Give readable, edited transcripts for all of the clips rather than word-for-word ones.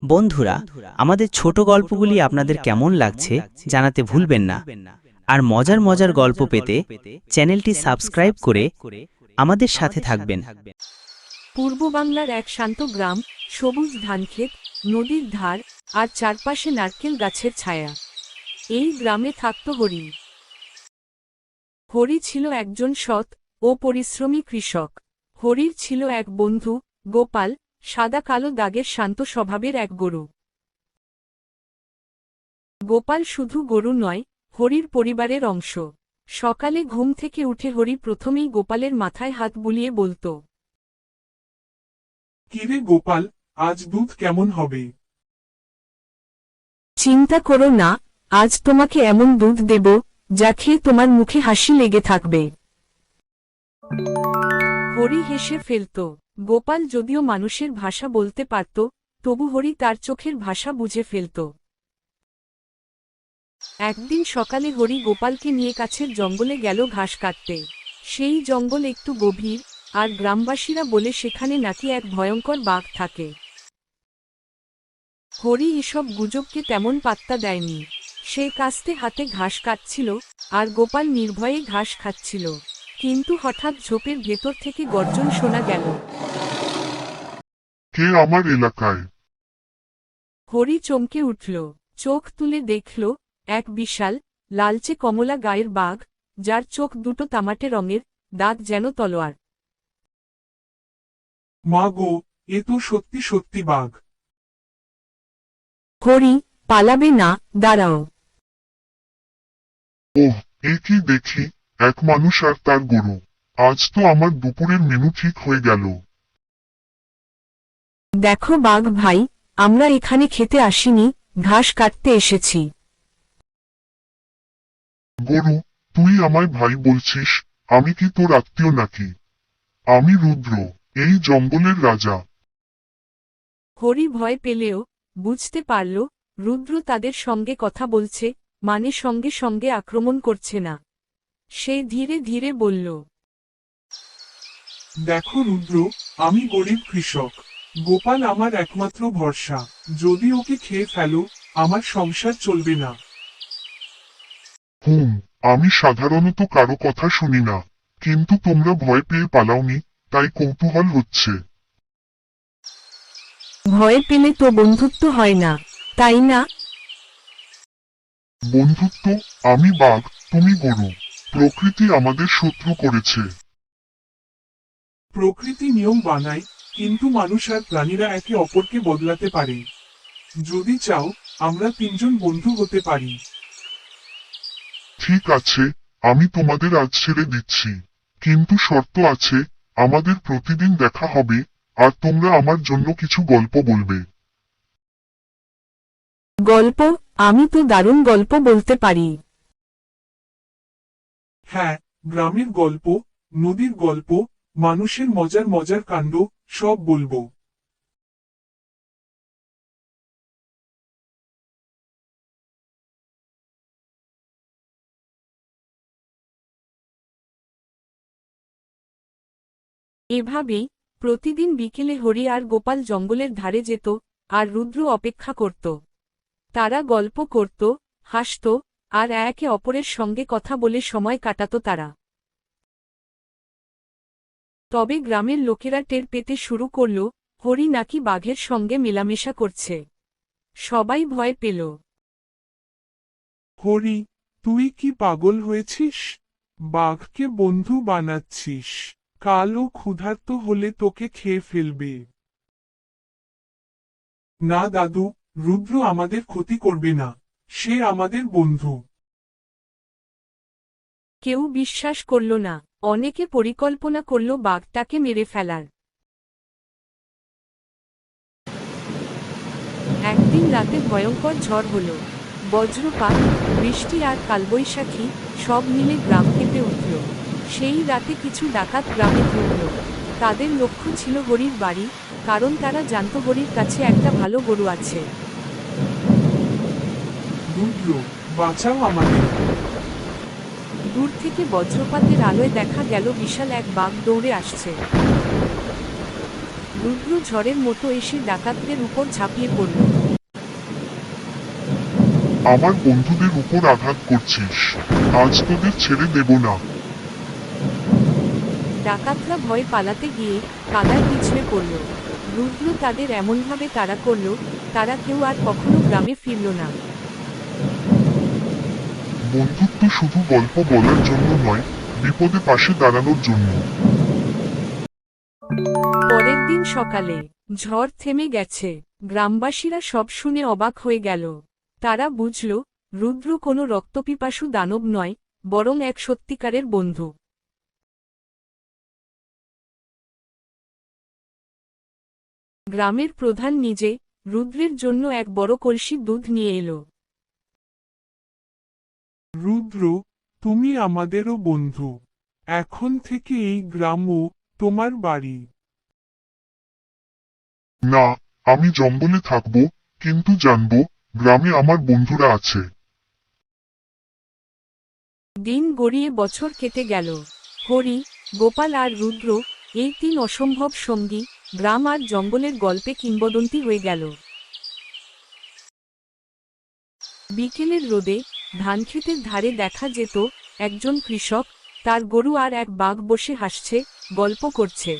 বন্ধুরা, আমাদের ছোট গল্পগুলি আপনাদের কেমন লাগছে জানাতে ভুলবেন না। আর মজার মজার গল্প পেতে চ্যানেলটি সাবস্ক্রাইব করে আমাদের সাথে থাকবেন। পূর্ব বাংলার এক শান্ত গ্রাম, সবুজ ধানক্ষেত, নদীর ধার, আর চারপাশে নারকেল গাছের ছায়া। এই গ্রামে থাকত হরি। হরি ছিল একজন সৎ ও পরিশ্রমী কৃষক। হরির ছিল এক বন্ধু, গোপাল, সাদা কালো দাগের শান্ত স্বভাবের এক গরু। গোপাল শুধু গরু নয়, হরির পরিবারের অংশ। সকালে ঘুম থেকে উঠে হরি প্রথমেই গোপালের মাথায় হাত বুলিয়ে বলত, কিরে গোপাল, আজ দুধ কেমন হবে? চিন্তা করো না, আজ তোমাকে এমন দুধ দেব যা খেয়ে তোমার মুখে হাসি লেগে থাকবে। হরি হেসে ফেলত। গোপাল যদিও মানুষের ভাষা বলতে পারত, তবু হরি তার চোখের ভাষা বুঝে ফেলত। একদিন সকালে হরি গোপালকে নিয়ে কাছের জঙ্গলে গেল ঘাস কাটতে। সেই জঙ্গল একটু গভীর, আর গ্রামবাসীরা বলে সেখানে নাকি এক ভয়ঙ্কর বাঘ থাকে। হরি এসব গুজবকে তেমন পাত্তা দেয়নি। সে কাস্তে হাতে ঘাস কাটছিল, আর গোপাল নির্ভয়ে ঘাস খাচ্ছিল। কিন্তু হঠাৎ ঝোপের ভেতর থেকে গর্জন শোনা গেল। কে আমার এলাকায়? হরি চমকে উঠল। চোখ তুলে দেখল, এক বিশাল, লালচে কমলা গায়ের বাঘ, যার চোখ দুটো তামাটে রঙের, দাঁত যেন তলোয়ার। মা গো, এ তো সত্যি সত্যি বাঘ। হরি, পালাবে না, দাঁড়াও। ওহ, এ কি দেখি, এক মানুষ আর তার গরু। আজ তো আমার দুপুরের মেনু ঠিক হয়ে গেল। দেখো বাঘ ভাই, আমরা এখানে খেতে আসিনি, ঘাস কাটতে এসেছি। গরু, তুই আমায় ভাই বলছিস? আমি কি তোর আত্মীয় নাকি? আমি রুদ্র, এই জঙ্গলের রাজা। হরি ভয় পেলেও বুঝতে পারল, রুদ্র তাদের সঙ্গে কথা বলছে, মানে সঙ্গে সঙ্গে আক্রমণ করছে না। সে ধীরে ধীরে বলল, দেখো রুদ্র, আমি গরিব কৃষক। গোপাল আমার একমাত্র ভরসা। যদি ওকে খেয়ে ফেলো, আমার সংসার চলবে না। আমি সাধারণত কারো কথা শুনি না, কিন্তু তোমরা ভয় পেয়ে পালাওনি, তাই কৌতূহল হচ্ছে। ভয় পেলে তো বন্ধুত্ব হয় না, তাই না? বন্ধুত্ব? আমি বাঘ, তুমি গরু। প্রকৃতি আমাদের শত্রু করেছে। প্রকৃতি নিয়ম বানায়, কিন্তু মানুষ আর প্রাণীরা একে অপরকে বদলাতে পারে। যদি চাও, আমরা তিনজন বন্ধু হতে পারি। ঠিক আছে, আমি তোমাদের আজ ছেড়ে দিচ্ছি। কিন্তু শর্ত আছে, আমাদের প্রতিদিন দেখা হবে, আর তোমরা আমার জন্য কিছু গল্প বলবে। গল্প? আমি তো দারুণ গল্প বলতে পারি। হ্যাঁ, গ্রামের গল্প, নদীর গল্প, মানুষের মজার মজার কাণ্ড, সব বলবো। এভাবেই প্রতিদিন বিকেলে হরি আর গোপাল জঙ্গলের ধারে যেত, আর রুদ্র অপেক্ষা করত। তারা গল্প করত, হাসত, আর একে অপরের সঙ্গে কথা বলে সময় কাটাত তারা। তবে গ্রামের লোকেরা টের পেতে শুরু করল, হরি নাকি বাঘের সঙ্গে মেলামেশা করছে। সবাই ভয় পেল। হরি, তুই কি পাগল হয়েছিস? বাঘকে বন্ধু বানাচ্ছিস। কাল ও ক্ষুধার্ত হলে তোকে খেয়ে ফেলবে। না দাদু, রুদ্র আমাদের ক্ষতি করবে না। সে আমাদের বন্ধু। কেউ বিশ্বাস করল না। অনেকে পরিকল্পনা করল বাঘটাকে মেরে ফেলার। একদিন রাতে ভয়ঙ্কর ঝড় হল। বজ্রপাত, বৃষ্টি আর কালবৈশাখী, সব মিলে গ্রাম কেঁপে উঠল। সেই রাতে কিছু ডাকাত গ্রামে ঢুকল। তাদের লক্ষ্য ছিল হরির বাড়ি, কারণ তারা জানত হরির কাছে একটা ভালো গরু আছে। রুদ্র, বাঁচাও আমাদের। দূর থেকে বজ্রপাতের আলোয় দেখা গেল বিশাল এক বাঘ দৌড়ে আসছে। রুদ্র ঝড়ের মতো এসে ডাকাতদের উপর ঝাঁপিয়ে পড়ল। আমার বন্ধুদের উপর আঘাত করছিস, আজ তোদের ছেড়ে দেব না। ডাকাতরা ভয় পালাতে গিয়ে কাদায় পিছলে পড়ল। রুদ্র তাদের এমনভাবে তাড়া করল, তারা কেউ আর কখনো গ্রামে ফিরল না। বন্ধুত্ব শুধু গল্প বলার জন্য নয়, বিপদে পাশে দাঁড়ানোর জন্য। পরের দিন সকালে ঝড় থেমে গেছে। গ্রামবাসীরা সব শুনে অবাক হয়ে গেল। তারা বুঝল, রুদ্র কোনো রক্তপিপাসু দানব নয়, বরং এক সত্যিকারের বন্ধু। গ্রামের প্রধান নিজে রুদ্রের জন্য এক বড় কলসি দুধ নিয়ে এলো। রুদ্র, তুমি আমাদেরও বন্ধু। এখন থেকে এই গ্রামও তোমার বাড়ি। না, আমি জঙ্গলে থাকবো, কিন্তু জানবো গ্রামে আমার বন্ধুরা আছে। দিন গড়িয়ে বছর কেটে গেল। হরি, গোপাল আর রুদ্র, এই তিন অসম্ভব সঙ্গী গ্রাম আর জঙ্গলের গল্পে কিংবদন্তি হয়ে গেল। বিকেলের রোদে ধানক্ষেতের ধারে দেখা যেত একজন কৃষক, তার গরু আর এক বাঘ বসে হাসছে, গল্প করছে।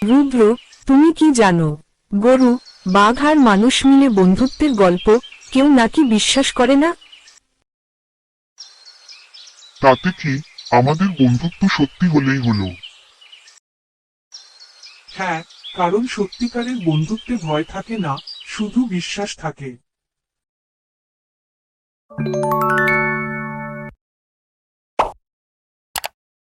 রুদ্র, তুমি কি জানো, গরু, বাঘ আর মানুষ মিলে বন্ধুত্বের গল্প কেউ নাকি বিশ্বাস করে না? তাতে কি, আমাদের বন্ধুত্ব সত্যি হলেই হলো। হ্যাঁ, কারণ সত্যিকারের বন্ধুত্বে ভয় থাকে না, শুধু বিশ্বাস থাকে।